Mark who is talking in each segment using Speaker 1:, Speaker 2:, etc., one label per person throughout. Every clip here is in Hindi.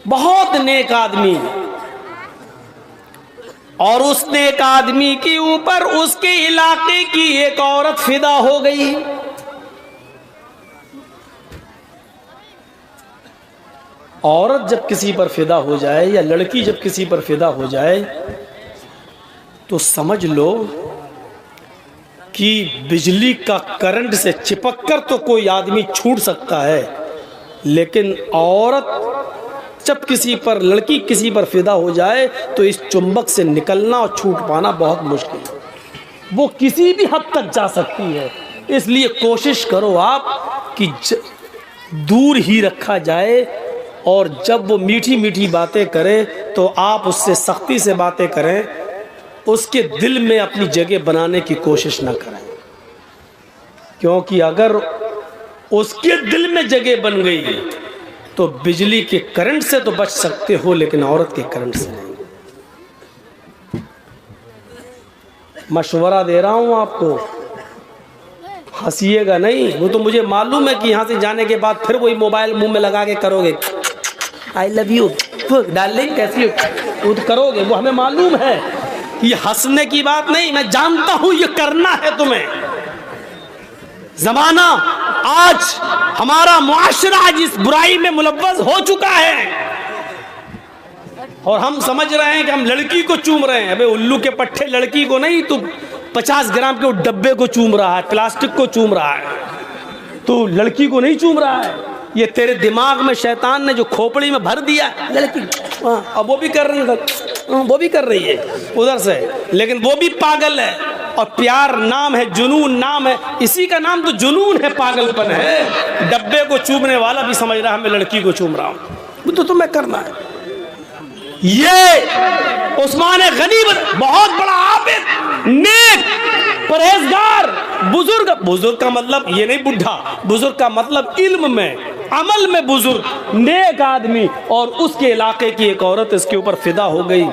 Speaker 1: बहुत नेक आदमी, और उस नेक आदमी के ऊपर उसके इलाके की एक औरत फिदा हो गई। औरत जब किसी पर फिदा हो जाए या लड़की जब किसी पर फिदा हो जाए तो समझ लो कि बिजली का करंट से चिपक कर तो कोई आदमी छूट सकता है, लेकिन औरत जब किसी पर, लड़की किसी पर फिदा हो जाए तो इस चुंबक से निकलना और छूट पाना बहुत मुश्किल है। वो किसी भी हद तक जा सकती है। इसलिए कोशिश करो आप कि दूर ही रखा जाए, और जब वो मीठी मीठी बातें करे तो आप उससे सख्ती से बातें करें, उसके दिल में अपनी जगह बनाने की कोशिश ना करें, क्योंकि अगर उसके दिल में जगह बन गई तो बिजली के करंट से तो बच सकते हो, लेकिन औरत के करंट से नहीं। मशवरा दे रहा हूं आपको, हंसिएगा नहीं। वो तो मुझे मालूम है कि यहाँ से जाने के बाद फिर वही मोबाइल मुंह में लगा के करोगे, आई लव यू डार्लिंग, कैसी हो, वो तो करोगे, वो हमें मालूम है। ये हंसने की बात नहीं, मैं जानता हूं ये करना है तुम्हें। जमाना आज, हमारा मुआशरा आज इस बुराई में मुलव्वस हो चुका है, और हम समझ रहे हैं कि हम लड़की को चूम रहे हैं। अबे उल्लू के पट्टे, लड़की को नहीं, तू 50 ग्राम के डब्बे को चूम रहा है, प्लास्टिक को चूम रहा है, तू लड़की को नहीं चूम रहा है। ये तेरे दिमाग में शैतान ने जो खोपड़ी में भर दिया लड़की, अब वो भी कर रही है, वो भी कर रही है उधर से, लेकिन वो भी पागल है। और प्यार नाम है, जुनून नाम है, इसी का नाम तो जुनून है, पागलपन है। डब्बे को चूमने वाला भी समझ रहा है मैं लड़की को चूम रहा हूं, तो तुम्हें करना है। ये उस्मान गनी बहुत बड़ा आबिद, नेक, परहेजगार, बुजुर्ग। बुजुर्ग का मतलब ये नहीं बुढ़ा, बुजुर्ग का मतलब इल्म में, अमल में बुजुर्ग, नेक आदमी, और उसके इलाके की एक औरत इसके ऊपर फिदा हो गई।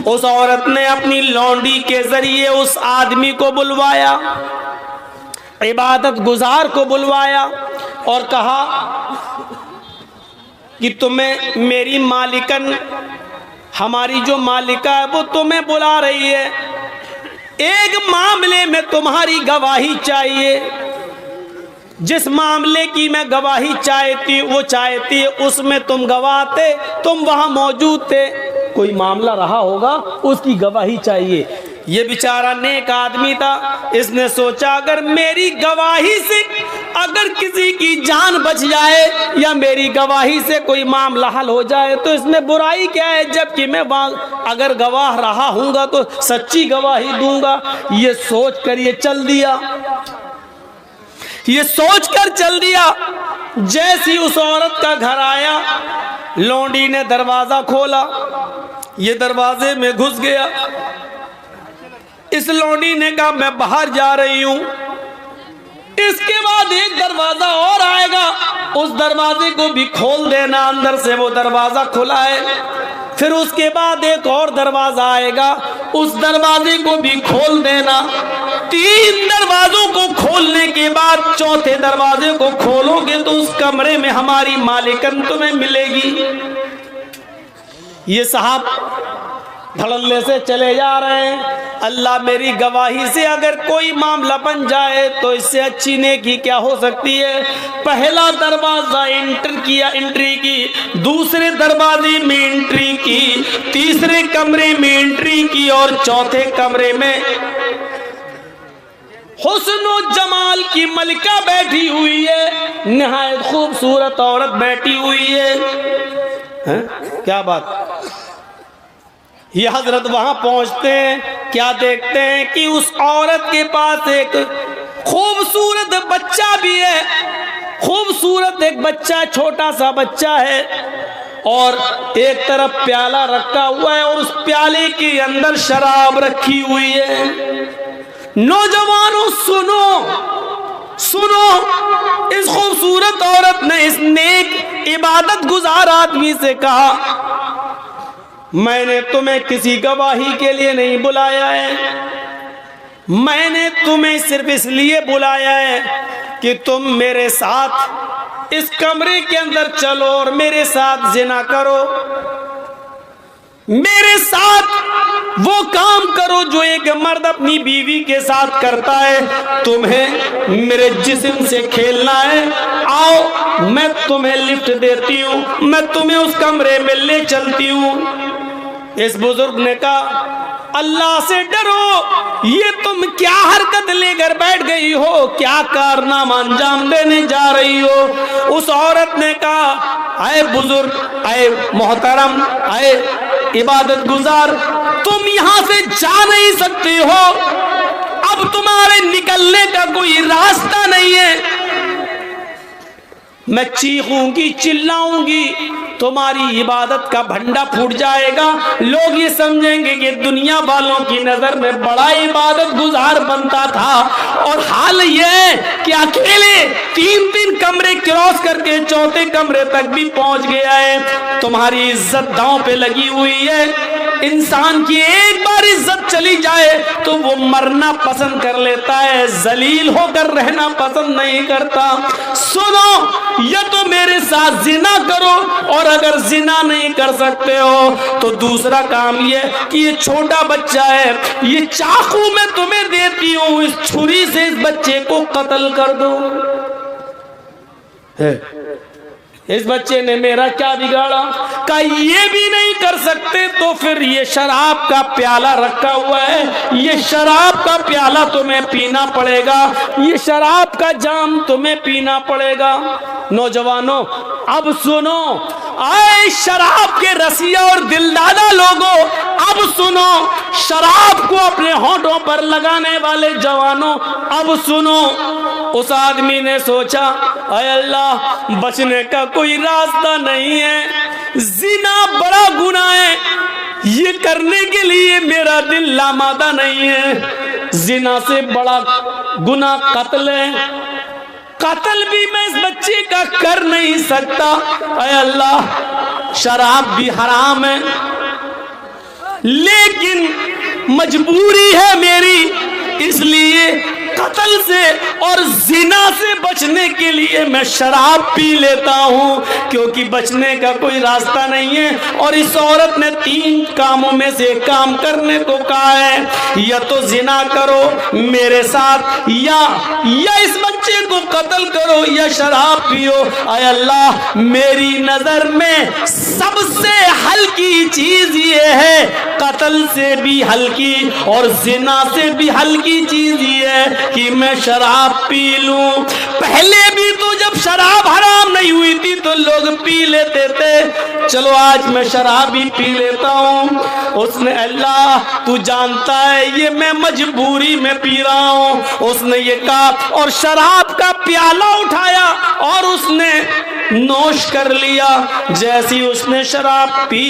Speaker 1: उस औरत ने अपनी लौंडी के जरिए उस आदमी को बुलवाया, इबादत गुजार को बुलवाया, और कहा कि तुम्हें मेरी मालिकन, हमारी जो मालिका है वो तुम्हें बुला रही है, एक मामले में तुम्हारी गवाही चाहिए। जिस मामले की मैं गवाही चाहती उसमें तुम गवाह थे, तुम वहां मौजूद थे, कोई मामला रहा होगा, उसकी गवाही चाहिए। ये बेचारा नेक आदमी था, इसने सोचा अगर मेरी गवाही से अगर किसी की जान बच जाए या मेरी गवाही से कोई मामला हल हो जाए तो इसमें बुराई क्या है, जबकि मैं अगर गवाह रहा हूँगा तो सच्ची गवाही दूंगा। ये सोच कर ये चल दिया, ये सोच कर चल दिया। जैसी उस औरत का घर आया, लौंडी ने दरवाजा खोला, ये दरवाजे में घुस गया। इस लौंडी ने कहा मैं बाहर जा रही हूं। इसके बाद एक दरवाजा और आएगा, उस दरवाजे को भी खोल देना, अंदर से वो दरवाजा खुला है। फिर उसके बाद एक और दरवाजा आएगा, उस दरवाजे को भी खोल देना। 3 दरवाजों को खोलने के बाद चौथे दरवाजे को खोलोगे तो उस कमरे में हमारी मालिकन तुम्हें मिलेगी। ये साहब धड़ल्ले से चले जा रहे हैं। अल्लाह मेरी गवाही से अगर कोई मामला बन जाए तो इससे अच्छी नेकी क्या हो सकती है। पहला दरवाजा एंट्री की, दूसरे दरवाजे में एंट्री की, तीसरे कमरे में एंट्री की, और चौथे कमरे में हुस्नो जमाल की मलिका बैठी हुई है, निहायत खूबसूरत औरत बैठी हुई है। क्या बात। ये हजरत वहां पहुंचते हैं, क्या देखते हैं कि उस औरत के पास एक खूबसूरत बच्चा भी है। खूबसूरत एक बच्चा, छोटा सा बच्चा है, और एक तरफ प्याला रखा हुआ है और उस प्याले के अंदर शराब रखी हुई है। नौजवानों सुनो सुनो, इस खूबसूरत औरत ने इस नेक इबादत गुजार आदमी से कहा मैंने तुम्हें किसी गवाही के लिए नहीं बुलाया है, मैंने तुम्हें सिर्फ इसलिए बुलाया है कि तुम मेरे साथ इस कमरे के अंदर चलो और मेरे साथ जिना करो, मेरे साथ वो काम करो जो एक मर्द अपनी बीवी के साथ करता है। तुम्हें मेरे जिस्म से खेलना है, आओ मैं तुम्हें लिफ्ट देती हूँ, मैं तुम्हें उस कमरे में ले चलती हूँ। इस बुजुर्ग ने कहा अल्लाह से डरो, ये तुम क्या हरकत लेकर बैठ गई हो, क्या कारनामा अंजाम देने जा रही हो। उस औरत ने कहा आए बुजुर्ग, आए मोहतरम, आए इबादत गुजार, तुम यहां से जा नहीं सकते हो, अब तुम्हारे निकलने का कोई रास्ता नहीं है। मैं चीखूंगी, चिल्लाऊंगी, तुम्हारी इबादत का भंडा फूट जाएगा, लोग ये समझेंगे कि दुनिया वालों की नजर में बड़ा इबादत गुजार बनता था, और हाल ये कि अकेले 3 कमरे क्रॉस करके 4थे कमरे तक भी पहुंच गया है। तुम्हारी इज्जत दांव पे लगी हुई है। इंसान की एक बार इज्जत चली जाए तो वो मरना पसंद कर लेता है, जलील होकर रहना पसंद नहीं करता। सुनो, या तो मेरे साथ जिना करो, और अगर जिना नहीं कर सकते हो तो दूसरा काम ये कि ये छोटा बच्चा है, ये चाकू मैं तुम्हें देती हूं, इस छुरी से इस बच्चे को कत्ल कर दो। इस बच्चे ने मेरा क्या बिगाड़ा? का ये भी नहीं कर सकते तो फिर ये शराब का प्याला रखा हुआ है, ये शराब का प्याला तुम्हें पीना पड़ेगा, ये शराब का जाम तुम्हें पीना पड़ेगा। नौजवानों अब सुनो, आए शराब के रसिया और दिलदादा लोगों, अब सुनो, शराब को अपने होठों पर लगाने वाले जवानों, अब सुनो। उस आदमी ने सोचा अय अल्लाह, बचने का कोई रास्ता नहीं है, जिना बड़ा गुनाह है, ये करने के लिए मेरा दिल लामादा नहीं है। जिना से बड़ा गुनाह कत्ल है, कत्ल भी मैं इस बच्चे का कर नहीं सकता। अय अल्लाह, शराब भी हराम है, लेकिन मजबूरी है मेरी, इसलिए कत्ल से और जिना से बचने के लिए मैं शराब पी लेता हूँ, क्योंकि बचने का कोई रास्ता नहीं है। और इस औरत ने 3 कामों में से काम करने को कहा है, या तो जिना करो मेरे साथ, या इस बच्चे को कत्ल करो, या शराब पियो। आय अल्लाह, मेरी नजर में सबसे हल्की चीज ये है, कत्ल से भी हल्की और जिना से भी हल्की चीज ये है कि मैं शराब पी लूं। पहले भी तो जब शराब हराम नहीं हुई थी तो लोग पी लेते थे, चलो आज मैं शराब ही पी लेता हूं। उसने अल्लाह तू जानता है ये मैं मजबूरी में पी रहा हूं, उसने ये कहा, और शराब का प्याला उठाया और उसने नोश कर लिया। जैसी उसने शराब पी,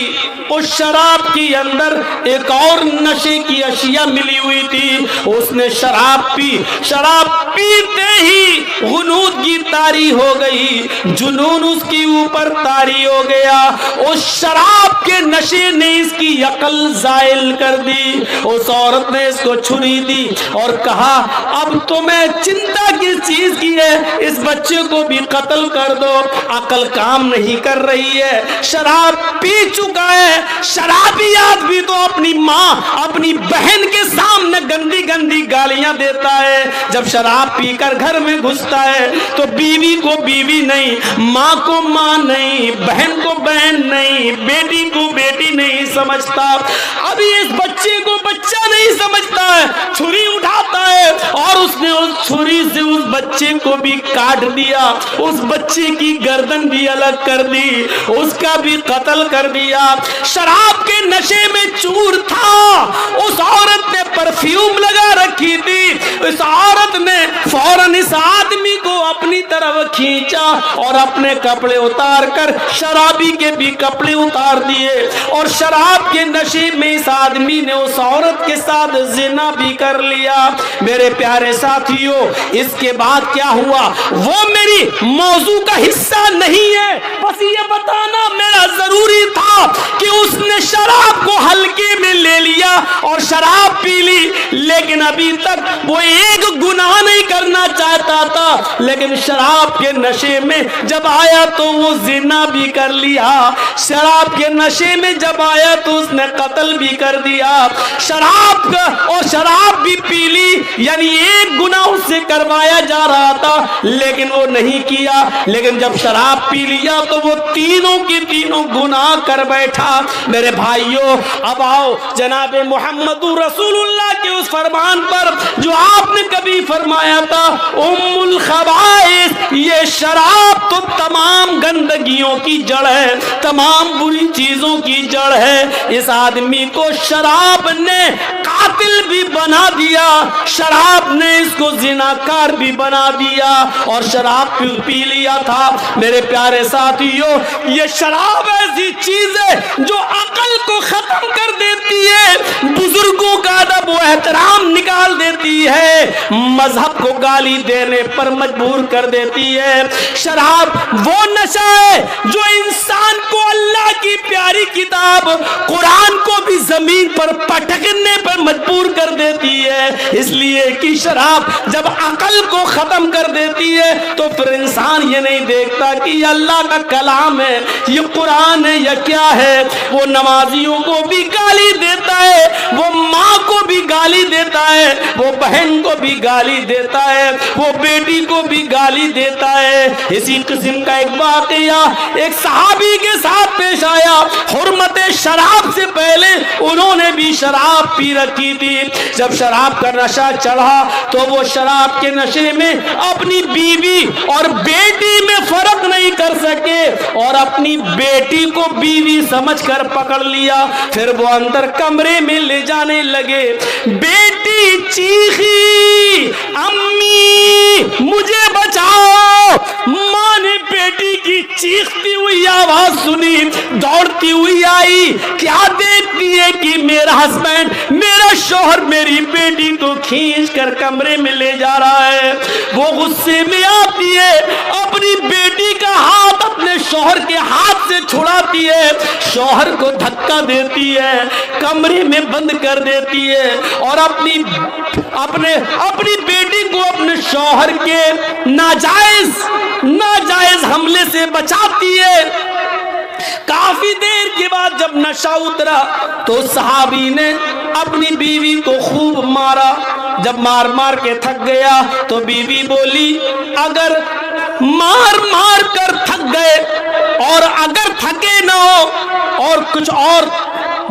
Speaker 1: उस शराब के अंदर एक और नशे की अशिया मिली हुई थी, उसने शराब पी, शराब पीते ही गुनूद की तारी हो गई, जुनून उसकी ऊपर तारी हो गया। उस शराब के नशे ने इसकी अकल जायल कर दी। उस औरत ने इसको छुरी दी और कहा अब तुम्हें चिंता किस चीज की है, इस बच्चे को भी कत्ल कर दो। अकल काम नहीं कर रही है, शराब पी चुका है। शराबी आदमी तो अपनी माँ अपनी बहन के सामने गंदी गंदी गालियां देता है, जब शराब पीकर घर में घुसता है तो बीवी को बीवी नहीं, माँ को माँ नहीं, बहन को बहन नहीं, बेटी को बेटी नहीं समझता। अभी इस बच्चे को बच्चा नहीं समझता है, छुरी उठाता है और उसने उस छुरी से उस बच्चे को भी काट दिया, उस बच्चे की गर्दन भी अलग कर दी, उसका भी कत्ल कर दिया। शराब के नशे में चूर था, उस औरत ने परफ्यूम लगा रखी थी, इस औरत ने फौरन इस आदमी को अपनी तरफ खींचा और अपने कपड़े उतार कर शराबी के भी कपड़े उतार दिए, और शराब के नशे में इस आदमी ने उस औरत के साथ जिना भी कर लिया। मेरे प्यारे साथियों, इसके बाद क्या हुआ वो मेरी मौजू का हिस्सा नहीं है, बस ये बताना मेरा जरूरी था कि उसने शराब को हल्के में ले लिया और शराब पी ली, लेकिन अभी तक वो एक गुनाह नहीं करना चाहता था, लेकिन शराब के नशे में जब आया तो वो जिना भी कर लिया, शराब के नशे में जब आया तो उसने कत्ल भी कर दिया, शराब का और शराब भी पी ली, यानी एक गुनाह उससे करवाया जा रहा था लेकिन वो नहीं किया। लेकिन जब शराब पी लिया तो वो तीनों की तीनों गुनाह कर बैठा। मेरे भाइयों, अब आओ जनाबे मोहम्मदुर रसूलुल्लाह के उस फरमान पर जो आपने कभी फरमाया था, उम्मुल खबाइस, ये शराब तो तमाम गंदगियों की जड़ है, तमाम बुरी चीजों की जड़ है। इस आदमी को शराब ने कातिल भी बना दिया, शराब ने इसको जिनाकार भी बना दिया और शराब पी लिया था। मेरे प्यारे साथियों, ये शराब ऐसी चीज है जो अकल को खत्म कर देती है, बुजुर्गों का अदब व एहतराम निकाल देती है, मजहब को गाली देने पर मजबूर कर देती है। शराब वो नशा है जो इंसान को अल्लाह की प्यारी किताब कुरान को भी जमीन पर पटकने पर मजबूर कर देती है, इसलिए कि शराब जब अकल को खत्म कर देती है तो फिर इंसान ये नहीं देखता कि ये अल्लाह का कलाम है, ये कुरान है या क्या है। वो नमाजियों को भी गाली देता है, वो माँ को भी गाली देता है, वो बहन को भी गाली देता है, वो बेटी को भी गाली देता है। इसी किस्म का एक वाकया एक सहाबी के साथ पेश आया। हुर्मत शराब से पहले उन्होंने भी शराब पी रखी थी। जब शराब का नशा चढ़ा तो वो शराब के नशे में अपनी बीवी और बेटी में फर्क नहीं कर सके और अपनी बेटी को बीवी समझकर पकड़ लिया। फिर वो अंदर कमरे में ले जाने लगे। बेटी चीखी, अम्मी मुझे बचाओ। माँ ने बेटी की चीखती हुई आवाज सुनी, दौड़ती हुई आई। क्या देखती है कि मेरा हस्बैंड, मेरा शौहर मेरी बेटी को खींच कर कमरे में ले जा रहा है। वो गुस्से में आती है, अपनी बेटी का हाथ अपने शौहर के हाथ से छुड़ाती है, शौहर को धक्का देती है, कमरे में बंद कर देती है और अपनी बेटी को अपने शौहर के नाजायज हमले से बचाती है। काफी देर के बाद जब नशा उतरा तो सहाबी ने अपनी बीवी को खूब मारा। जब मार मार के थक गया तो बीवी बोली, अगर मार मार कर थक गए और अगर थके ना हो और कुछ और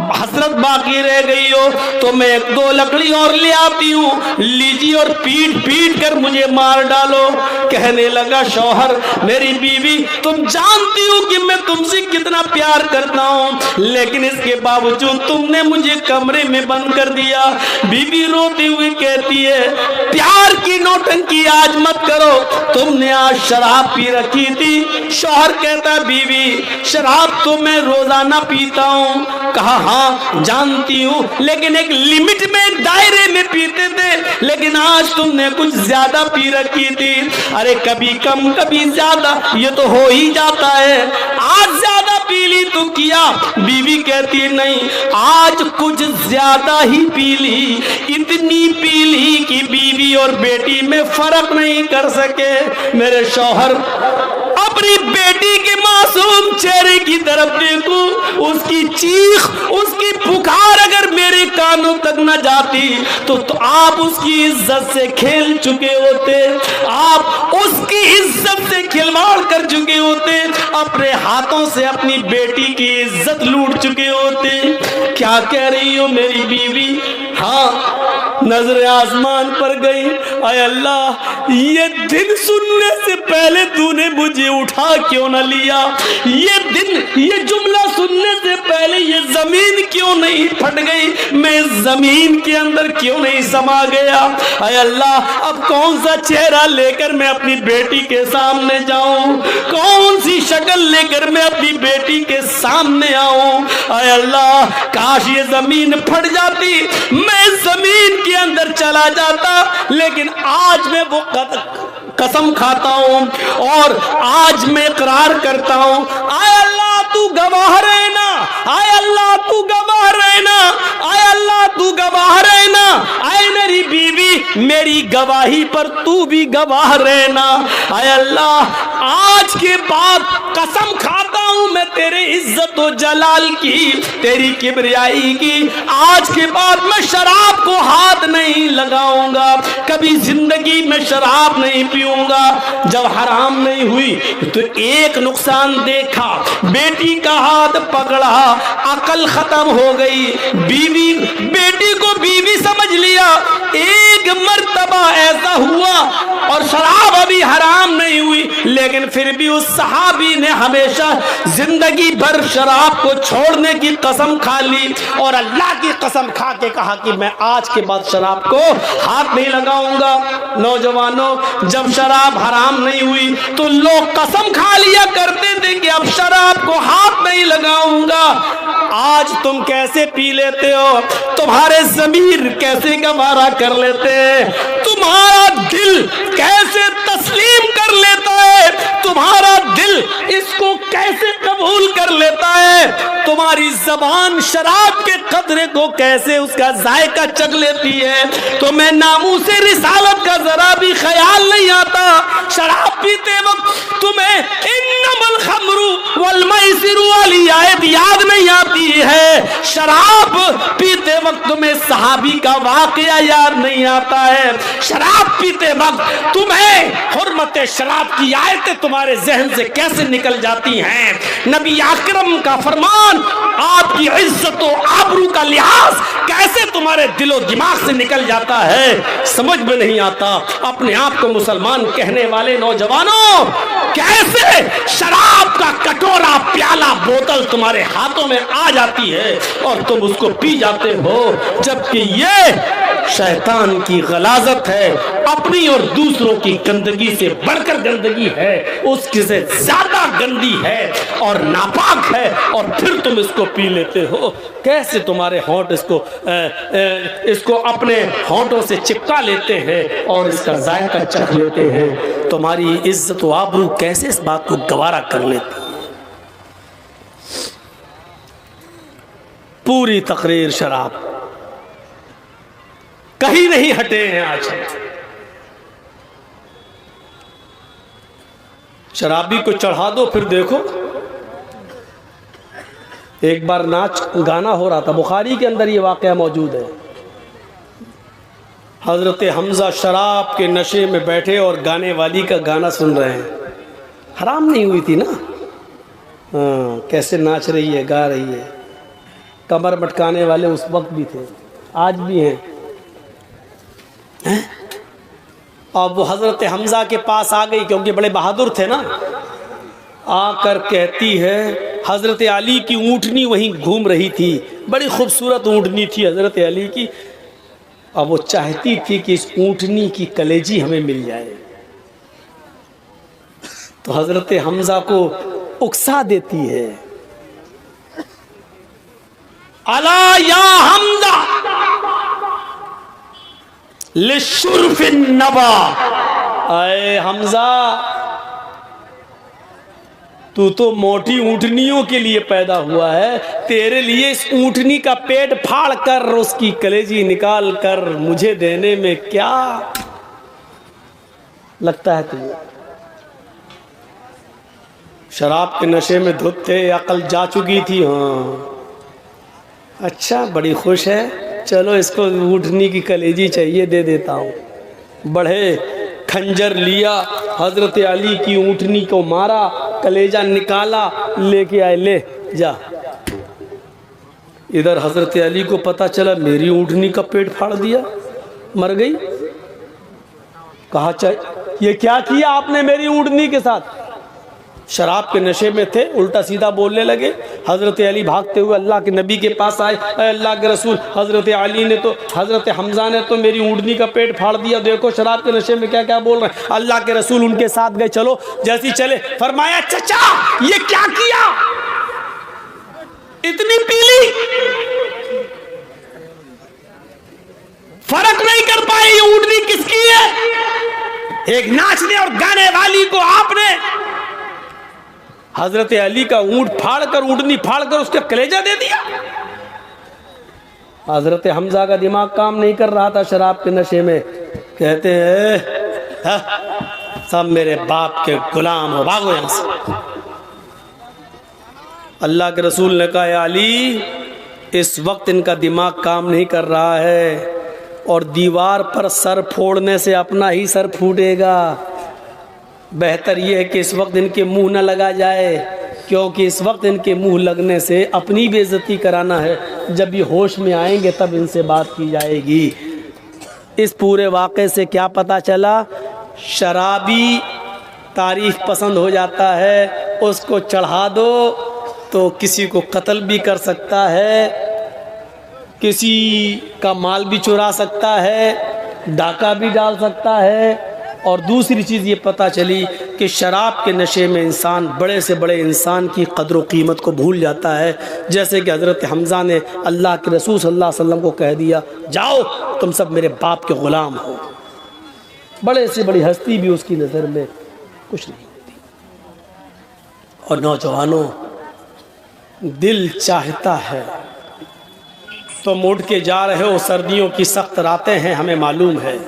Speaker 1: हसरत बाकी रह गई हो तो मैं एक दो लकड़ी और ले आती हूँ, लीजिए और पीट पीट कर मुझे मार डालो। कहने लगा, शौहर मेरी बीवी, तुम जानती हो कि मैं तुमसे कितना प्यार करता हूँ, लेकिन इसके बावजूद तुमने मुझे कमरे में बंद कर दिया। बीवी रोती हुई कहती है, प्यार की नौटंकी आज मत करो, तुमने आज शराब पी रखी थी। शौहर कहता, बीवी शराब तो मैं रोजाना पीता हूँ। कहा, हाँ जानती हूँ, लेकिन एक लिमिट में, एक दायरे में पीते थे, लेकिन आज तुमने कुछ ज्यादा पी रखी थी। अरे कभी कम कभी ज्यादा, ये तो हो ही जाता है, आज ज्यादा पी ली तो किया। बीवी कहती है, नहीं आज कुछ ज्यादा ही पी ली, इतनी पी ली कि बीवी और बेटी में फर्क नहीं कर सके। मेरे शौहर अपनी बेटी के मासूम चेहरे की तरफ देखूं, उसकी चीख, उसकी पुकार अगर मेरे कानों तक न जाती तो आप उसकी इज्जत से खेल चुके होते, आप उसकी इज्जत से खिलवाड़ कर चुके होते, अपने हाथों से अपनी बेटी की इज्जत लूट चुके होते। क्या कह रही हो मेरी बीवी? हाँ, नजर आसमान पर गई। आय अल्लाह, ये दिन सुनने से पहले तूने मुझे उठा क्यों न लिया? ये दिन, ये जुमला सुनने से पहले ये जमीन क्यों नहीं फट गई? मैं जमीन के अंदर क्यों नहीं समा गया? आय अल्लाह, अब कौन सा चेहरा लेकर मैं अपनी बेटी के सामने जाऊं? कौन सी शक्ल लेकर मैं अपनी बेटी के सामने आऊं? आय अल्लाह, काश ये जमीन फट जाती, मैं जमीन के अंदर चला जाता, लेकिन आज मैं वो कसम खाता हूं और आज मैं इकरार करता हूं। आय अल्लाह, तू गवाह रहना, तू गवाह रहना, आए मेरी बीवी मेरी गवाही पर तू भी गवाह रहना। आए अल्लाह आज के बाद कसम खाता हूं मैं तेरे इज्जत और जलाल की, तेरी किबरियाई की, आज के बाद मैं शराब को हाथ नहीं लगाऊंगा, कभी जिंदगी में शराब नहीं पीऊंगा। जब हराम नहीं हुई तो एक नुकसान देखा, बेटी का हाथ पकड़ा, अकल खत्म हो गई, बीवी बेटी को बीवी समझ लिया। एक मर्तबा ऐसा हुआ और शराब अभी हराम नहीं हुई, लेकिन फिर भी उस सहाबी ने हमेशा जिंदगी भर शराब को छोड़ने की कसम खा ली और अल्लाह की कसम खा के कहा कि मैं आज के बाद शराब को हाथ नहीं लगाऊंगा। नौजवानों, जब शराब हराम नहीं हुई तो लोग कसम खा लिया करते थे कि अब शराब को हाथ नहीं लगाऊंगा। आज तुम कैसे पी लेते हो, तुम्हारे ज़मीर कैसे गवारा कर लेते हैं, तुम्हारा दिल कैसे तस्लीम कर लेता है, तुम्हारा दिल इसको कैसे कबूल कर लेता है, तुम्हारी जबान शराब के कतरे को कैसे उसका जायका चख लेती है। तुम्हें नामूसे रिसालत का जरा भी ख्याल नहीं आता। शराब पीते वक्त तुम्हें इन्नमल खमरू वल मैसिरु वाली आयत याद नहीं आती है। शराब पीते वक्त तुम्हें सहाबी का वाकया याद नहीं आता है। शराब पीते वक्त तुम्हें हुर्मत शराब की आयतें तुम्हारे जहन से कैसे निकल जाती हैं। नबी अकरम का फरमान, आपकी इज्जत और आबरू का लिहाज कैसे तुम्हारे दिलो दिमाग से निकल जाता है, समझ में नहीं आता। अपने आप को मुसलमान कहने वाले नौजवानों, कैसे शराब का कटोरा, प्याला, बोतल तुम्हारे हाथों में आ जाती है और तुम उसको पी जाते हो, जबकि ये शैतान की गलाजत है, अपनी और दूसरों की गंदगी से बढ़कर गंदगी है, उसकी से ज्यादा गंदी है और नापाक है, और फिर तुम इसको पी लेते हो। कैसे तुम्हारे होंठ इसको अपने होंठों से चिपका लेते हैं और इसका जायका चख लेते हैं। तुम्हारी इज्जत व आबरू कैसे इस बात को गवारा कर लेती है। पूरी तकरीर शराब, कहीं नहीं हटे हैं आज। शराबी को चढ़ा दो फिर देखो। एक बार नाच गाना हो रहा था, बुखारी के अंदर ये वाकया मौजूद है। हजरत हमजा शराब के नशे में बैठे और गाने वाली का गाना सुन रहे हैं। हराम नहीं हुई थी ना। हाँ, कैसे नाच रही है, गा रही है। कमर मटकाने वाले उस वक्त भी थे, आज भी हैं। और वो हजरत हमजा के पास आ गई, क्योंकि बड़े बहादुर थे ना। आकर कहती है, हजरत अली की ऊँटनी वहीं घूम रही थी, बड़ी खूबसूरत ऊँटनी थी हजरत अली की। अब वो चाहती थी कि इस ऊँटनी की कलेजी हमें मिल जाए, तो हजरत हमजा को उकसा देती है, अला या हमजा लिशुर्फिन नबा। आए हमजा, तू तो मोटी ऊँटनियों के लिए पैदा हुआ है, तेरे लिए इस ऊँटनी का पेट फाड़ कर उसकी कलेजी निकाल कर मुझे देने में क्या लगता है तुझे। शराब के नशे में धुत थे, अकल जा चुकी थी। हाँ अच्छा, बड़ी खुश है, चलो इसको ऊँटनी की कलेजी चाहिए, दे देता हूँ। बढ़े खंजर लिया, हजरत अली की ऊँटनी को मारा, कलेजा निकाला, लेके आए, ले जा। इधर हजरत अली को पता चला मेरी ऊँटनी का पेट फाड़ दिया, मर गई। कहा चाहिए ये क्या किया आपने मेरी ऊँटनी के साथ। शराब के नशे में थे, उल्टा सीधा बोलने लगे। हजरत अली भागते हुए अल्लाह के नबी के पास आए, अल्लाह के रसूल, हजरत अली ने तो, हजरत हमजा ने तो मेरी ऊँटनी का पेट फाड़ दिया, देखो शराब के नशे में क्या क्या बोल रहे हैं। अल्लाह के रसूल उनके साथ गए। चलो, जैसे चले फरमाया, चचा ये क्या किया, इतनी पीली, फर्क नहीं कर पाए ये ऊँटनी किसकी है। एक नाचने और गाने वाली को आपने हजरत अली का ऊँट फाड़ कर, ऊँटनी फाड़ कर उसका कलेजा दे दिया। हजरत हमजा का दिमाग काम नहीं कर रहा था शराब के नशे में। कहते हैं सब मेरे बाप के गुलाम हो, भागो यहाँ से। अल्लाह के रसूल ने कहा अली, इस वक्त इनका दिमाग काम नहीं कर रहा है और दीवार पर सर फोड़ने से अपना ही सर फूटेगा। बेहतर यह है कि इस वक्त इनके मुंह न लगा जाए, क्योंकि इस वक्त इनके मुंह लगने से अपनी बेइज्जती कराना है। जब ये होश में आएंगे तब इनसे बात की जाएगी। इस पूरे वाक़े से क्या पता चला? शराबी तारीफ पसंद हो जाता है, उसको चढ़ा दो तो किसी को कत्ल भी कर सकता है, किसी का माल भी चुरा सकता है, डाका भी डाल सकता है। और दूसरी चीज़ ये पता चली कि शराब के नशे में इंसान बड़े से बड़े इंसान की कदर व कीमत को भूल जाता है। जैसे कि हज़रत हमज़ा ने अल्लाह के रसूल सल्लल्लाहु अलैहि वसल्लम को कह दिया, जाओ तुम सब मेरे बाप के ग़ुलाम हो। बड़े से बड़ी हस्ती भी उसकी नज़र में कुछ नहीं होती। और नौजवानों, दिल चाहता है तुम उठ के जा रहे हो, सर्दियों की सख्त रातें हैं, हमें मालूम है।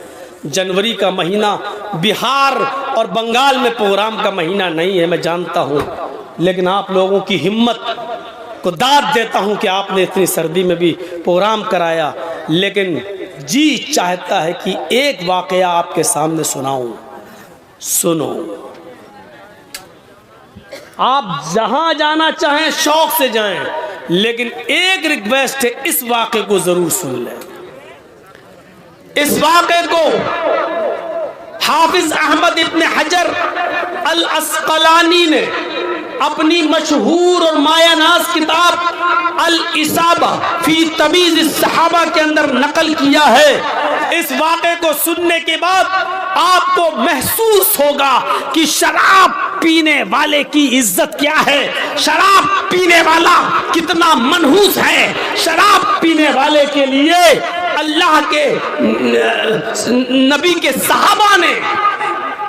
Speaker 1: जनवरी का महीना बिहार और बंगाल में प्रोग्राम का महीना नहीं है, मैं जानता हूँ, लेकिन आप लोगों की हिम्मत को दाद देता हूँ कि आपने इतनी सर्दी में भी प्रोग्राम कराया। लेकिन जी चाहता है कि एक वाकया आपके सामने सुनाऊं। सुनो, आप जहां जाना चाहें शौक से जाएं, लेकिन एक रिक्वेस्ट है, इस वाक़े को जरूर सुन लें। इस वाक़े को हाफिज अहमद इब्न हजर अल अस्क़लानी ने अपनी मशहूर और मायानाज़ किताब अल इसाबा फी तमीज़ सहाबा के अंदर नकल किया है। इस वाक़े को सुनने के बाद आपको महसूस होगा कि शराब पीने वाले की इज्जत क्या है, शराब पीने वाला कितना मनहूस है, शराब पीने वाले के लिए अल्लाह के नबी के सहाबा ने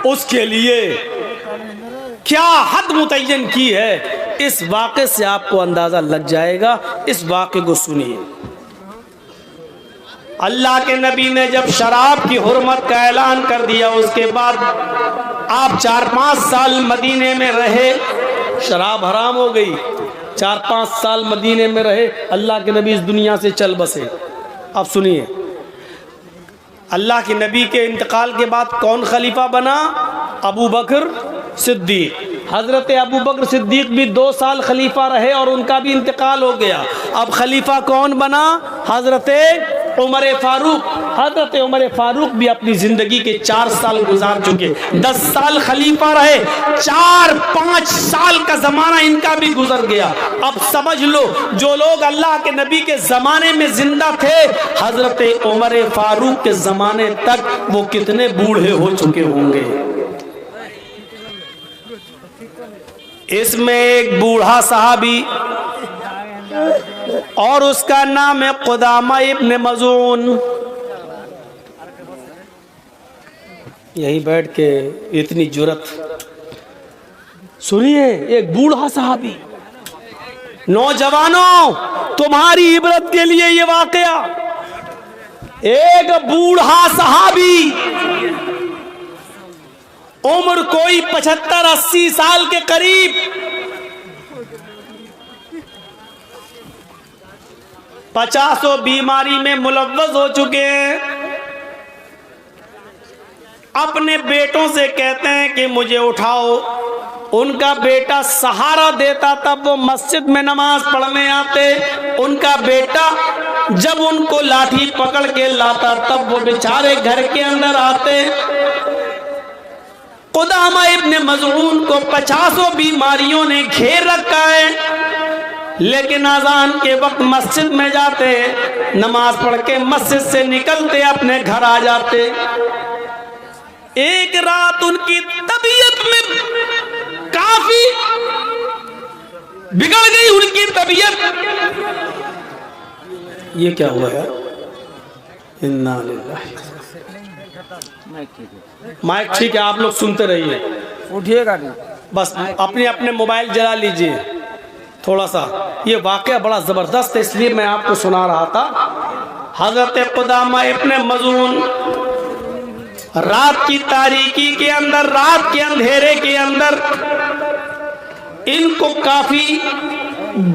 Speaker 1: उसके लिए क्या हद मुतय्यन की है। इस वाक़े से आपको अंदाज़ा लग जाएगा। इस वाक़े को सुनिए। अल्लाह के नबी ने जब शराब की हुर्मत का ऐलान कर दिया, उसके बाद आप 4-5 साल मदीने में रहे, शराब हराम हो गई। 4-5 साल मदीने में रहे, अल्लाह के नबी इस दुनिया से चल बसे। अब सुनिए, अल्लाह के नबी के इंतकाल के बाद कौन खलीफा बना? अबू बकर सिद्दीक। हज़रत अबू बकर सिद्दीक भी 2 साल खलीफा रहे और उनका भी इंतकाल हो गया। अब खलीफा कौन बना? हज़रत उमर फारूक। हज़रत उमर फारूक भी अपनी ज़िंदगी के 4 साल गुजार चुके, 10 साल खलीफा रहे, 4-5 साल का ज़माना इनका भी गुजर गया। अब समझ लो, जो लोग अल्लाह के नबी के ज़माने में जिंदा थे, हज़रत उमर फारूक के ज़माने तक वो कितने बूढ़े हो चुके होंगे। इसमें एक बूढ़ा सहाबी और उसका नाम है कुदामा इब्न मज़ून। यहीं बैठ के इतनी जुरत, सुनिए, एक बूढ़ा सहाबी। नौजवानों, तुम्हारी इबरत के लिए ये वाकया, एक बूढ़ा सहाबी, उम्र कोई 75-80 साल के करीब, 50 बीमारी में मुलव्वस हो चुके हैं। अपने बेटों से कहते हैं कि मुझे उठाओ। उनका बेटा सहारा देता, तब वो मस्जिद में नमाज पढ़ने आते। उनका बेटा जब उनको लाठी पकड़ के लाता, तब वो बेचारे घर के अंदर आते। कुदामा इब्न मज़ऊन को 50 बीमारियों ने घेर रखा है, लेकिन अज़ान के वक्त मस्जिद में जाते, नमाज पढ़ के मस्जिद से निकलते, अपने घर आ जाते। एक रात उनकी तबीयत में काफी बिगड़ गई, उनकी तबीयत। ये क्या हुआ है? इन्ना लिल्लाहि। माइक ठीक है, आप लोग सुनते रहिए,
Speaker 2: उठिएगा नहीं,
Speaker 1: बस अपने अपने मोबाइल जला लीजिए थोड़ा सा। ये वाकया बड़ा ज़बरदस्त है, इसलिए मैं आपको सुना रहा था। हजरत कुदामा इब्ने मज़ून रात की तारीकी के अंदर, रात के अंधेरे के अंदर इनको काफी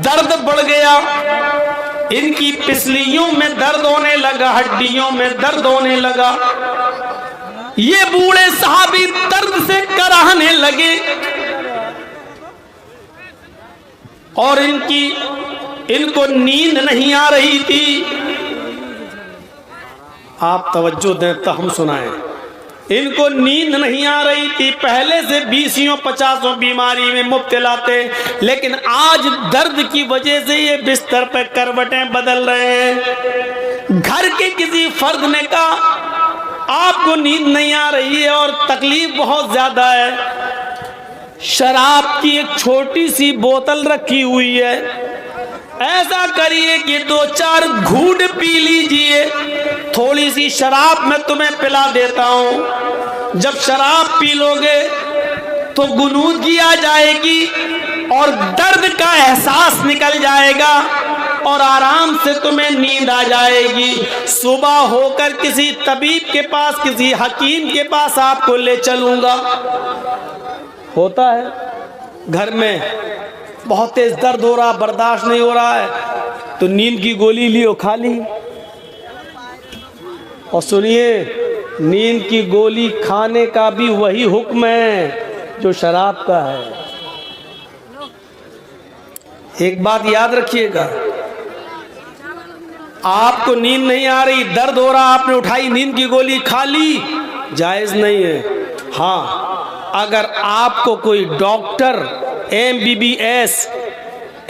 Speaker 1: दर्द बढ़ गया। इनकी पिसलियों में दर्द होने लगा, हड्डियों में दर्द होने लगा। ये बूढ़े साहबी दर्द से कराहने लगे और इनको नींद नहीं आ रही थी। आप तवज्जो दें तो हम सुनाएं। इनको नींद नहीं आ रही थी। पहले से 20-50 बीमारी में मुब्तला थे, लेकिन आज दर्द की वजह से ये बिस्तर पर करवटें बदल रहे हैं। घर के किसी फर्द ने कहा आपको नींद नहीं आ रही है और तकलीफ बहुत ज्यादा है, शराब की एक छोटी सी बोतल रखी हुई है, ऐसा करिए कि 2-4 घूंट पी लीजिए, थोड़ी सी शराब मैं तुम्हें पिला देता हूं। जब शराब पी लोगे तो गुनूदगी आ जाएगी और दर्द का एहसास निकल जाएगा और आराम से तुम्हें नींद आ जाएगी। सुबह होकर किसी तबीब के पास, किसी हकीम के पास आपको ले चलूंगा। होता है घर में बहुत तेज दर्द हो रहा, बर्दाश्त नहीं हो रहा है, तो नींद की गोली लियो, खा ली। और सुनिए, नींद की गोली खाने का भी वही हुक्म है जो शराब का है। एक बात याद रखिएगा, आपको नींद नहीं आ रही, दर्द हो रहा, आपने उठाई नींद की गोली खा ली, जायज नहीं है। हाँ, अगर आपको कोई doctor MBBS,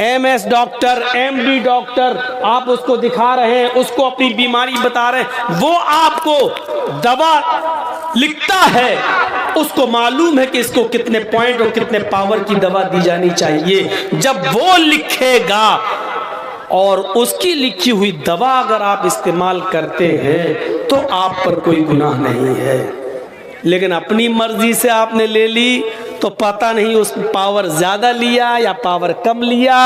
Speaker 1: MS doctor, MD doctor, आप उसको दिखा रहे हैं, उसको अपनी बीमारी बता रहे हैं, वो आपको दवा लिखता है, उसको मालूम है कि इसको कितने पॉइंट और कितने पावर की दवा दी जानी चाहिए। जब वो लिखेगा और उसकी लिखी हुई दवा अगर आप इस्तेमाल करते हैं तो आप पर कोई गुनाह नहीं है। लेकिन अपनी मर्जी से आपने ले ली तो पता नहीं उस पावर ज्यादा लिया या पावर कम लिया।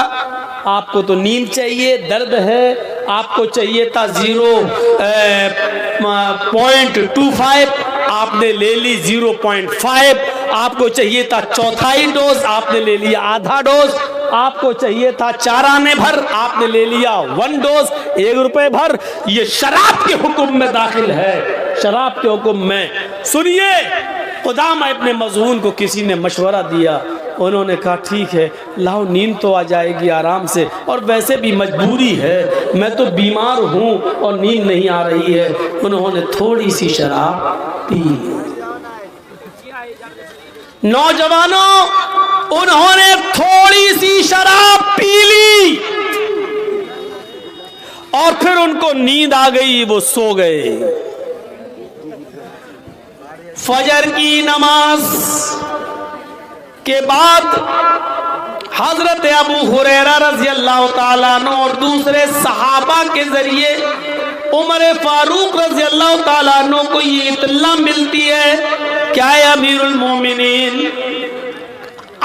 Speaker 1: आपको तो नींद चाहिए, दर्द है, आपको चाहिए था 0.25, आपने ले ली 0.5। आपको चाहिए था चौथाई डोज, आपने ले लिया आधा डोज। आपको चाहिए था 4 आने भर, आपने ले लिया 1 डोज, 1 रुपए भर। ये शराब के हुक्म में दाखिल है, शराब के हुक्म में। सुनिए, कुदामा इब्ने मज़ून को किसी ने मशवरा दिया, उन्होंने कहा ठीक है, लाओ नींद तो आ जाएगी आराम से, और वैसे भी मजबूरी है, मैं तो बीमार हूँ और नींद नहीं आ रही है। उन्होंने थोड़ी सी शराब पी ली। नौजवानों, उन्होंने थोड़ी सी शराब पी ली और फिर उनको नींद आ गई, वो सो गए। फजर की नमाज के बाद हजरत अबू हुरैरा रज़ी अल्लाह ताला अन्हु और दूसरे सहाबा के जरिए उमर फारूक रज़ी अल्लाह ताला अन्हु को ये इत्तला मिलती है, क्या है अमीरुल मोमिनीन,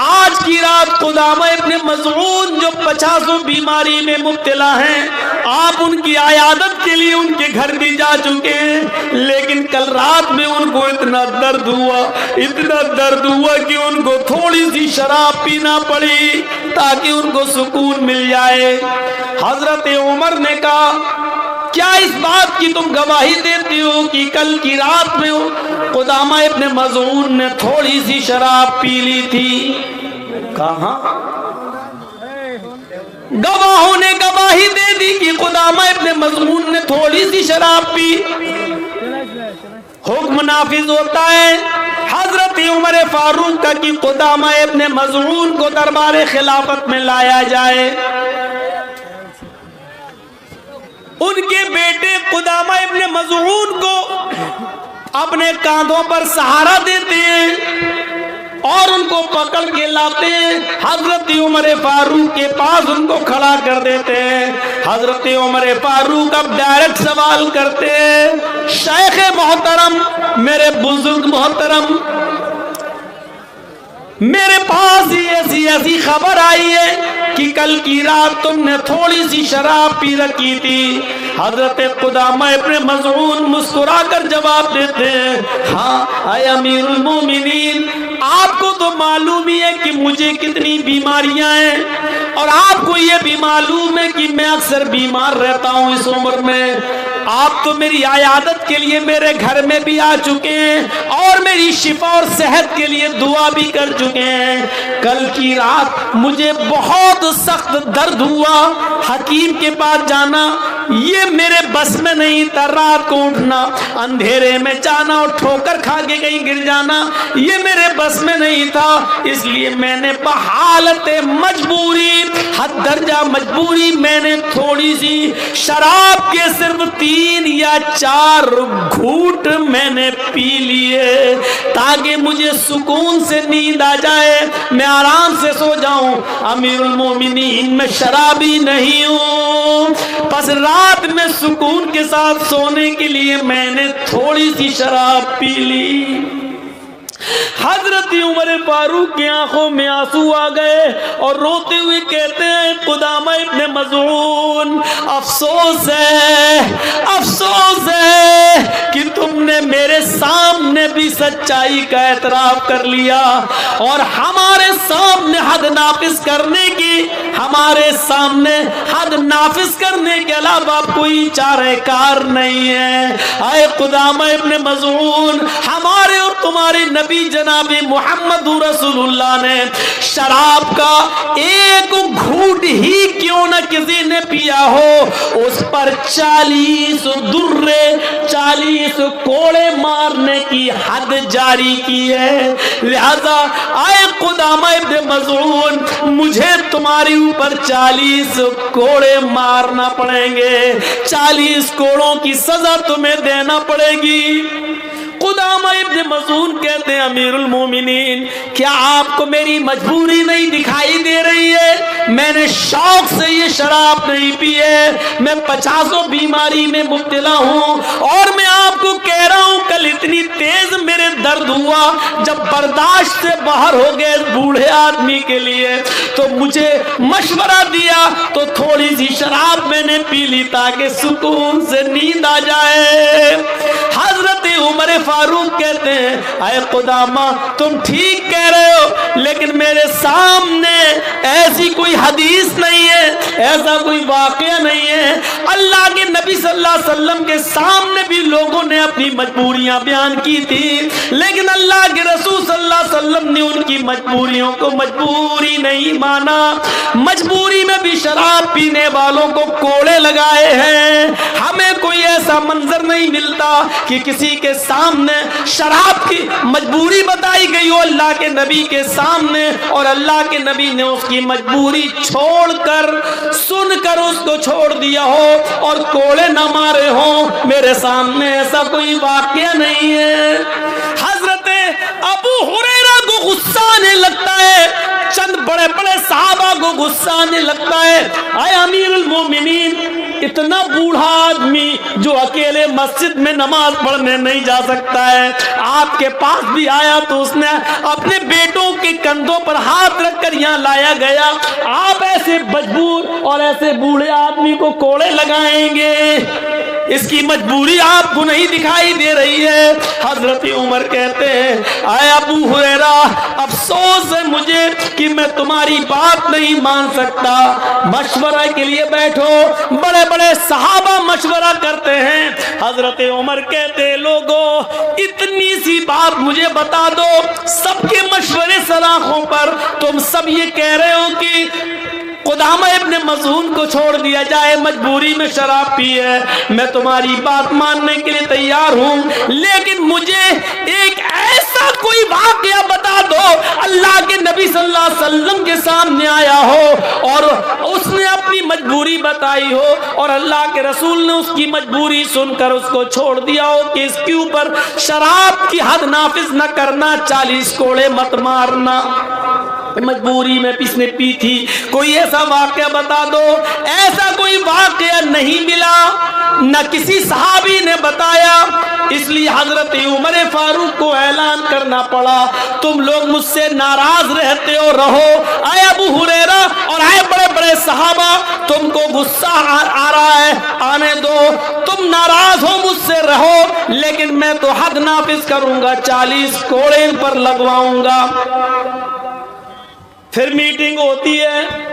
Speaker 1: आज की रात कुदामा इब्ने मज़ऊन जो 50 बीमारी में मुब्तला हैं, आप उनकी आयादत के लिए उनके घर भी जा चुके हैं, लेकिन कल रात में उनको इतना दर्द हुआ कि उनको थोड़ी सी शराब पीना पड़ी ताकि उनको सुकून मिल जाए। हजरत उमर ने कहा, क्या इस बात की तुम गवाही देती हो कि कल की रात में कुदामा इब्ने मज़ऊन ने थोड़ी सी शराब पी ली थी? कहा गवाहों ने गवाही दे दी कि कुदामा इब्ने मज़ऊन ने थोड़ी सी शराब पी। हुक्म नाफिज होता है हजरत उमर फारूक का कि कुदामा इब्ने मज़ऊन को दरबार खिलाफत में लाया जाए। उनके बेटे कुदामा इब्ने मज़ऊन को अपने कांधों पर सहारा देते हैं और उनको पकड़ के लाते हैं, हजरत उमर फारूक के पास उनको खड़ा कर देते हैं। हजरत उमर फारूक अब डायरेक्ट सवाल करते हैं, शेख मोहतरम, मेरे बुजुर्ग मोहतरम, मेरे पास ही ऐसी ऐसी खबर आई है कि कल की रात तुमने थोड़ी सी शराब पी रखी थी। हजरत कुदामा इब्न मज़ऊन मुस्कुराकर जवाब देते हैं, हाँ आए अमीरुल मोमिनीन, आपको तो मालूम ही है कि मुझे कितनी बीमारियां हैं और आपको ये भी मालूम है कि मैं अक्सर बीमार रहता हूँ इस उम्र में। आप तो मेरी आयादत के लिए मेरे घर में भी आ चुके हैं और मेरी शिफा और सेहत के लिए दुआ भी कर चुके हैं। कल की रात मुझे बहुत सख्त दर्द हुआ, हकीम के पास जाना ये मेरे बस में नहीं था। रात को उठना, अंधेरे में जाना और ठोकर खा के कहीं गिर जाना ये मेरे बस में नहीं था। इसलिए मैंने बहालत मजबूरी, हद दर्जा मजबूरी, मैंने थोड़ी सी शराब के सिर्फ 3 या 4 घूंट मैंने पी लिए ताकि मुझे सुकून से नींद आ जाए, मैं आराम से सो जाऊं। अमीरुल मोमिनीन, मैं शराबी नहीं हूं, बस रात में सुकून के साथ सोने के लिए मैंने थोड़ी सी शराब पी ली। हजरत उमर फारूक की आंखों में आंसू आ गए और रोते हुए कहते हैं, कुदामा इब्न मज़ऊन, अफसोस है कि तुमने मेरे सामने भी सच्चाई का एतराफ कर लिया और हमारे सामने हद नाफिज करने के अलावा कोई चारेकार नहीं है। आए कुदामा इब्न मज़ऊन, हमारे और तुम्हारे नबी जनाबी मोहम्मद रसूलुल्लाह ने शराब का एक घूंट ही क्यों न किसी ने पिया हो, उस पर 40 दुर्रे, 40 कोड़े मारने की हद जारी की है। लिहाजा आए कुदामा इब्न मज़ऊन, मुझे तुम्हारे ऊपर 40 कोड़े मारना पड़ेंगे, 40 कोड़ों की सजा तुम्हें देना पड़ेगी। कुदामा इब्न मज़ऊन कहते हैं, अमीरुल मोमिनीन, क्या आपको मेरी मजबूरी नहीं दिखाई दे रही है? मैंने शौक से ये शराब नहीं पी है, मैं 50 बीमारी में मुब्तला हूँ और मैं आपको कह रहा हूँ कल इतनी तेज मेरे दर्द हुआ जब बर्दाश्त से बाहर हो गए बूढ़े आदमी के लिए, तो मुझे मशवरा दिया तो थोड़ी सी शराब मैंने पी ली ताकि सुकून से नींद आ जाए। हजरत उमर फारूक कहते हैं, आए कुदामा, तुम ठीक कह रहे हो, लेकिन मेरे सामने ऐसी कोई हदीस नहीं है, ऐसा कोई वाकया नहीं है। अल्लाह के नबी सल्लल्लाहु अलैहि वसल्लम के सामने भी लोगों ने अपनी मजबूरियां बयान की थी, लेकिन अल्लाह के रसूल सल्लल्लाहु अलैहि वसल्लम ने उनकी मजबूरियों को मजबूरी नहीं माना। मजबूरी में भी शराब पीने वालों को कोड़े लगाए हैं। हमें कोई ऐसा मंजर नहीं मिलता कि किसी के सामने शराब की मजबूरी बताई गई हो अल्लाह के नबी के सामने और अल्लाह के नबी ने उसकी मजबूरी छोड़कर, सुनकर उसको छोड़ दिया हो और कोड़े न मारे हो। मेरे सामने ऐसा कोई वाकया नहीं है। हजरत अबू हुरैरा को गुस्सा आने लगता है, चंद बड़े बड़े साहबा को गुस्सा आने लगता है, आए अमीरुल मोमिनीन, इतना बूढ़ा आदमी जो अकेले मस्जिद में नमाज पढ़ने नहीं जा सकता है, आपके पास भी आया तो उसने अपने बेटों के कंधों पर हाथ रखकर यहाँ लाया गया, आप ऐसे मजबूर और ऐसे बूढ़े आदमी को कोड़े लगाएंगे? इसकी मजबूरी आपको नहीं दिखाई दे रही है? हजरत उमर कहते हैं, आए अबू हुरैरा, अफसोस है मुझे कि मैं तुम्हारी बात नहीं मान सकता। मशवरा के लिए बैठो, बड़े बड़े सहाबा मशवरा करते हैं। हजरत उमर कहते हैं, लोगों, इतनी सी बात मुझे बता दो, सबके मशवरे सलाखों पर तुम सब ये कह रहे हो कि कुदामा इब्न मज़ऊन को छोड़ दिया जाए, मजबूरी में शराब पी है। मैं तुम्हारी बात मानने के लिए तैयार हूं, लेकिन मुझे एक ऐसा कोई वाकया बता दो अल्लाह के नबी सल्लल्लाहु अलैहि वसल्लम के सामने आया हो और उसने अपनी मजबूरी बताई हो और अल्लाह के रसूल ने उसकी मजबूरी सुनकर उसको छोड़ दिया हो कि इसके ऊपर शराब की हद नाफिज न करना, 40 कोड़े मत मारना। मजबूरी में किसने पी थी, कोई ऐसा वाकया बता दो। ऐसा कोई वाकया नहीं मिला, न किसी सहाबी ने बताया। इसलिए हजरत उमर फारूक को ऐलान करना पड़ा, तुम लोग मुझसे नाराज रहते हो, रहो। आए अबू हुरैरा और आए बड़े बड़े सहाबा, तुमको गुस्सा आ रहा है, आने दो, तुम नाराज हो मुझसे, रहो, लेकिन मैं तो हद नाफिज करूंगा, 40 कोड़े इन पर लगवाऊंगा। फिर मीटिंग होती है।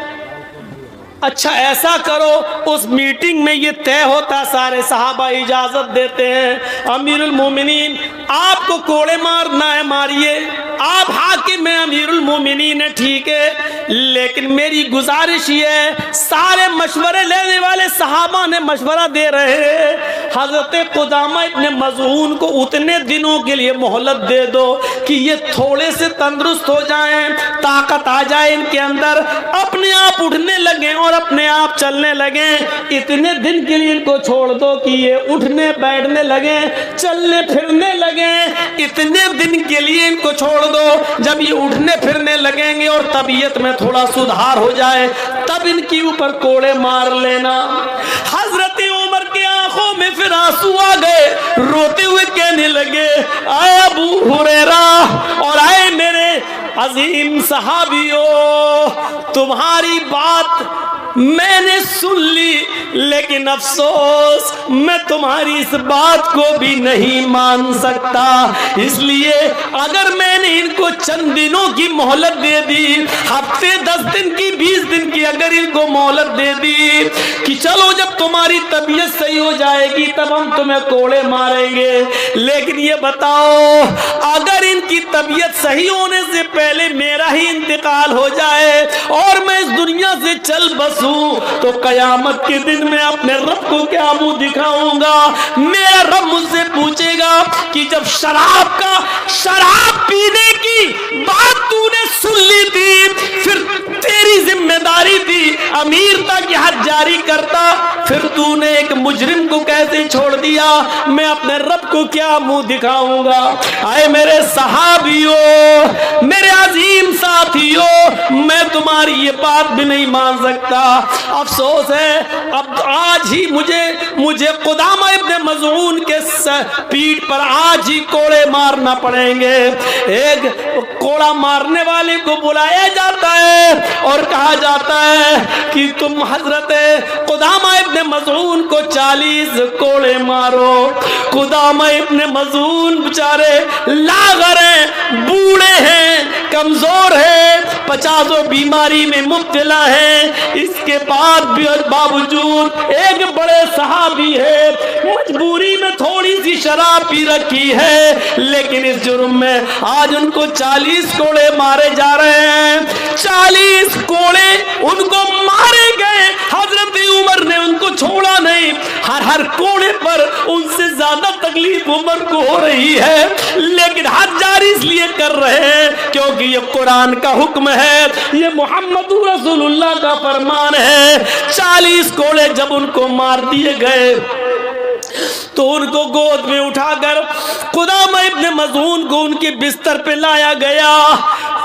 Speaker 1: अच्छा ऐसा करो, उस मीटिंग में ये तय होता, सारे सहाबा इजाजत देते हैं, अमीरुल मोमिनीन आपको कोड़े मारना है, मारिए, आप हाकिम में अमीरुल मोमिनीन है, ठीक है, लेकिन मेरी गुजारिश ये है, सारे मशवरे लेने वाले सहाबा ने मशवरा दे रहे हैं, हजरत कुदामा इब्ने मज़ऊन को उतने दिनों के लिए मोहलत दे दो कि ये थोड़े से तंदुरुस्त हो जाएं, ताकत आ जाए इनके अंदर, अपने आप उठने लगें और अपने आप चलने लगें। इतने दिन के लिए इनको छोड़ दो कि ये उठने बैठने लगे, चलने फिरने लगे, इतने दिन के लिए इनको छोड़ दो। जब ये उठने फिरने लगेंगे और तबीयत में थोड़ा सुधार हो जाए, तब इनके ऊपर कोड़े मार लेना। हजरत उमर के आंखों में फिर आंसू आ गए, रोते हुए कहने लगे, आए अबू हुरैरा और आए मेरे अजीम सहाबियों, तुम्हारी बात मैंने सुन ली, लेकिन अफसोस मैं तुम्हारी इस बात को भी नहीं मान सकता। इसलिए अगर मैंने इनको चंद दिनों की मोहलत दे दी, हफ्ते 10 दिन की 20 दिन की अगर इनको मोहलत दे दी कि चलो जब तुम्हारी तबीयत सही हो जाएगी तब हम तुम्हें कोड़े मारेंगे, लेकिन ये बताओ अगर इनकी तबीयत सही होने से पहले मेरा ही इंतकाल हो जाए और मैं इस दुनिया से चल बसूं, तो कयामत के दिन में अपने रब को क्या मुंह दिखाऊंगा? मेरा रब मुझसे पूछेगा कि जब शराब पीने की बात तूने सुन ली थी, फिर तेरी जिम्मेदारी थी अमीरता की हद जारी करता, फिर तूने एक मुजरिम को कैसे छोड़ दिया? मैं अपने रब को क्या मुंह दिखाऊंगा? आए मेरे सहाबियों, मेरे अजीम साथियों, मैं तुम्हारी ये बात भी नहीं मान सकता। अफसोस है अब आज ही मुझे कुदामा इब्ने मज़ऊन के पीठ पर आज ही कोड़े मारना पड़ेंगे। एक कोड़ा मारने वाले को बुलाया जाता है और कहा जाता है कि तुम हजरत कुदामा इब्ने मज़ऊन को 40 कोड़े मारो। कुदामा इब्ने मज़ऊन बेचारे लागर हैं, बूढ़े हैं, कमजोर है, 50 बीमारी में मुब्तला है, इसके बाद भी बावजूद एक बड़े सहाबी है, मजबूरी में थोड़ी सी शराब पी रखी है, लेकिन इस जुर्म में आज उनको 40 कोड़े मारे जा रहे हैं। 40 कोड़े उनको मारे गए, हजरत उमर ने उनको छोड़ा नहीं। हर कोड़े पर उनसे ज्यादा तकलीफ उमर को हो रही है, लेकिन हद जारी इसलिए कर रहे हैं क्योंकि ये कुरान का हुक्म है, ये मोहम्मद रसूलुल्लाह का फरमान है। 40 कोड़े जब उनको मार दिए गए तो उनको गोद में उठाकर कुदामा इब्ने मज़ऊन को उनके बिस्तर पे लाया गया।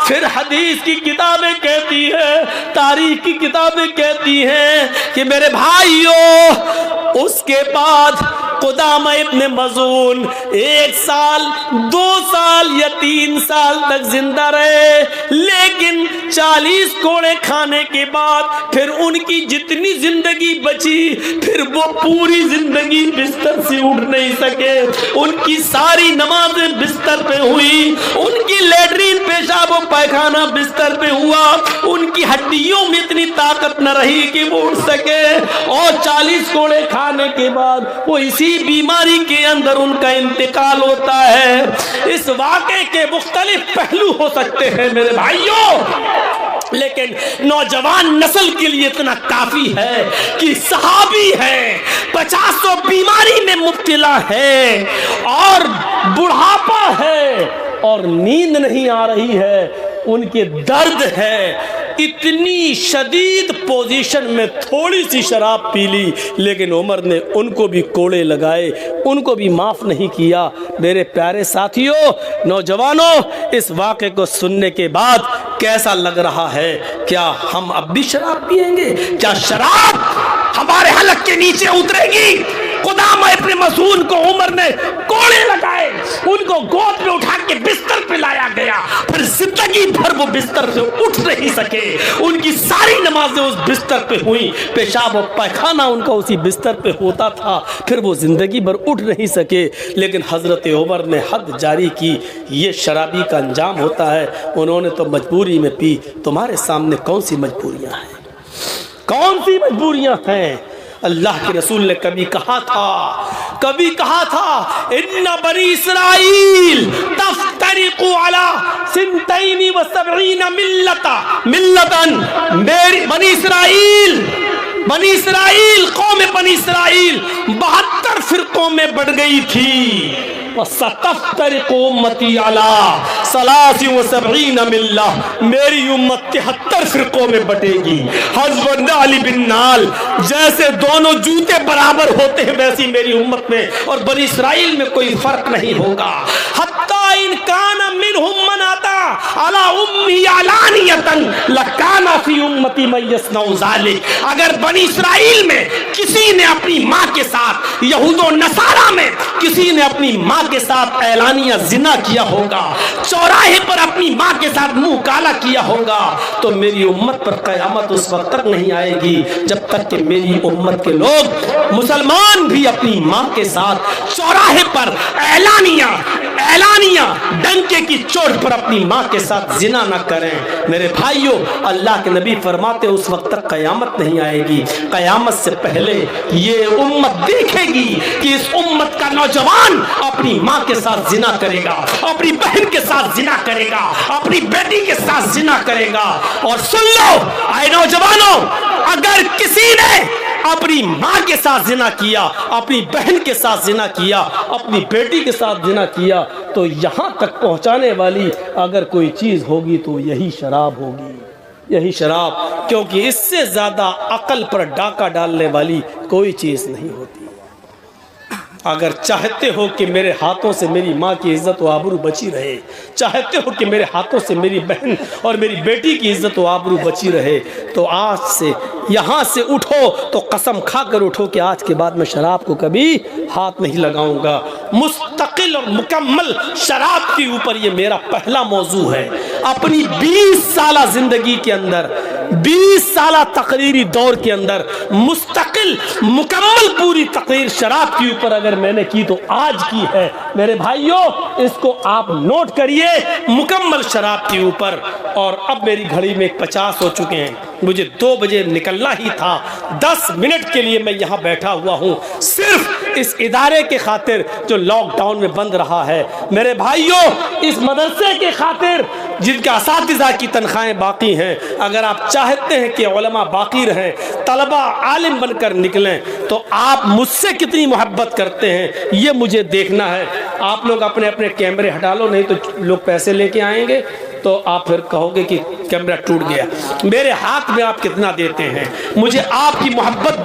Speaker 1: फिर हदीस की किताबें कहती है, तारीख की किताबें कहती हैं कि मेरे भाइयों, उसके बाद कुदामा इब्ने मज़ऊन 1 साल 2 साल या 3 साल तक जिंदा रहे, लेकिन 40 कोड़े खाने के बाद फिर उनकी जितनी जिंदगी बची, फिर वो पूरी जिंदगी बिस्तर से उठ नहीं सके। उनकी सारी नमाजें बिस्तर पे हुई, उनकी लेटरीन पेशाब और पैखाना बिस्तर पे हुआ, उनकी हड्डियों में इतनी ताकत न रही कि वो उठ सके, और 40 कोड़े खाने के बाद वो इसी बीमारी के अंदर उनका इंतकाल होता है। इस वाक़े के मुख्तलिफ पहलू हो सकते हैं मेरे भाइयों, लेकिन नौजवान नस्ल के लिए इतना काफी है कि सहाबी है, 50 बीमारी में मुब्तला है और बुढ़ापा है और नींद नहीं आ रही है, उनके दर्द है, इतनी शदीद पोजीशन में थोड़ी सी शराब पी ली, लेकिन उमर ने उनको भी कोड़े लगाए, उनको भी माफ़ नहीं किया। मेरे प्यारे साथियों, नौजवानों, इस वाक़े को सुनने के बाद कैसा लग रहा है? क्या हम अब भी शराब पिएंगे? क्या शराब हमारे हलक के नीचे उतरेगी? खुदा मैं अपने मसून को उमर ने कोड़े लगाए, उनको गोद में उठा के बिस्तर पे लाया गया, फिर जिंदगी भर वो बिस्तर से उठ नहीं सके। उनकी सारी नमाजें उस बिस्तर पे हुई, पेशाब और पैखाना उनका उसी बिस्तर पे होता था, फिर वो जिंदगी भर उठ नहीं सके। लेकिन हजरत उमर ने हद जारी की, ये शराबी का अंजाम होता है। उन्होंने तो मजबूरी में पी। तुम्हारे सामने कौन सी मजबूरियां हैं? कौन सी मजबूरियां हैं? अल्लाह के रसूल ने कभी कहा था इन्ना बनी इसराइल तफ्तरिकु अला सिंतैनी व सबईना मिल्लतन। मेरी बनी इसराइल कौम बनी इसराइल 72 फिरकों में बढ़ गई थी। सतफ्तरिकु उम्मती अला सलासी व सबईना मिल्ला। मेरी उम्मत 73 फिरकों में बटेगी। हज़रत अली बिन नाल जैसे दोनों जूते बराबर होते हैं वैसी मेरी उम्मत में और बनी इसराइल में कोई फर्क नहीं होगा। हत्ता इन काना मिनहुम मन आता अला उम्मी अलानियतन लकाना फी उम्मती मन यसनउ ज़ालिक। अगर बनी इसराइल में किसी ने अपनी माँ के साथ, यहूदो नसारा में किसी ने अपनी माँ के साथ ऐलानिया जिना किया होगा, चौराहे पर अपनी माँ के साथ मुंह काला किया होगा, तो मेरी उम्मत पर कयामत उस वक्त तक नहीं आएगी जब तक कि मेरी उम्मत के लोग मुसलमान भी अपनी माँ के साथ चौराहे पर ऐलानिया डंके की चोट पर अपनी माँ के साथ जिना न करें। मेरे भाइयों, अल्लाह के नबी फरमाते उस वक्त तक कयामत नहीं आएगी। कयामत से पहले ये उम्मत देखेगी कि इस उम्मत का नौजवान अपनी माँ के साथ जिना करेगा, अपनी बहन के साथ जिना करेगा, अपनी बेटी के साथ जिना करेगा। और सुन लो आए नौजवानों, अगर किसी ने अपनी माँ के साथ जिना किया, अपनी बहन के साथ जिना किया, अपनी बेटी के साथ जिना किया, तो यहाँ तक पहुँचाने वाली अगर कोई चीज़ होगी तो यही शराब होगी, यही शराब। क्योंकि इससे ज़्यादा अकल पर डाका डालने वाली कोई चीज़ नहीं होती। अगर चाहते हो कि मेरे हाथों से मेरी माँ की इज्जत व आबरू बची रहे, चाहते हो कि मेरे हाथों से मेरी बहन और मेरी बेटी की इज्जत व आबरू बची रहे, तो आज से यहाँ से उठो तो कसम खाकर उठो कि आज के बाद मैं शराब को कभी हाथ नहीं लगाऊंगा। मुस्तकिल और मुकम्मल शराब के ऊपर ये मेरा पहला मौजू है। अपनी 20 साला जिंदगी के अंदर, 20 साला तकरीरी दौर के अंदर मुस्तकिल मुकम्मल पूरी तकरीर शराब के ऊपर अगर मैंने की तो आज की है। मेरे भाइयों, इसको आप नोट करिए, मुकम्मल शराब के ऊपर। और अब मेरी घड़ी में 50 हो चुके हैं, मुझे 2 बजे निकलना ही था। 10 मिनट के लिए मैं यहाँ बैठा हुआ हूँ सिर्फ इस इदारे के खातिर जो लॉकडाउन में बंद रहा है। मेरे भाइयों, इस मदरसे के खातिर जिनका असातिज़ा की तनख्वाहें बाकी हैं, अगर आप चाहते हैं कि उलमा बाकी रहें, तलबा आलिम बनकर निकलें, तो आप मुझसे कितनी मोहब्बत करते हैं ये मुझे देखना है। आप लोग अपने अपने कैमरे हटा लो, नहीं तो लोग पैसे लेके आएंगे तो आप फिर कहोगे कि कैमरा टूट गया। मेरे हाथ में आप कितना देते हैं, मुझे आपकी मोहब्बत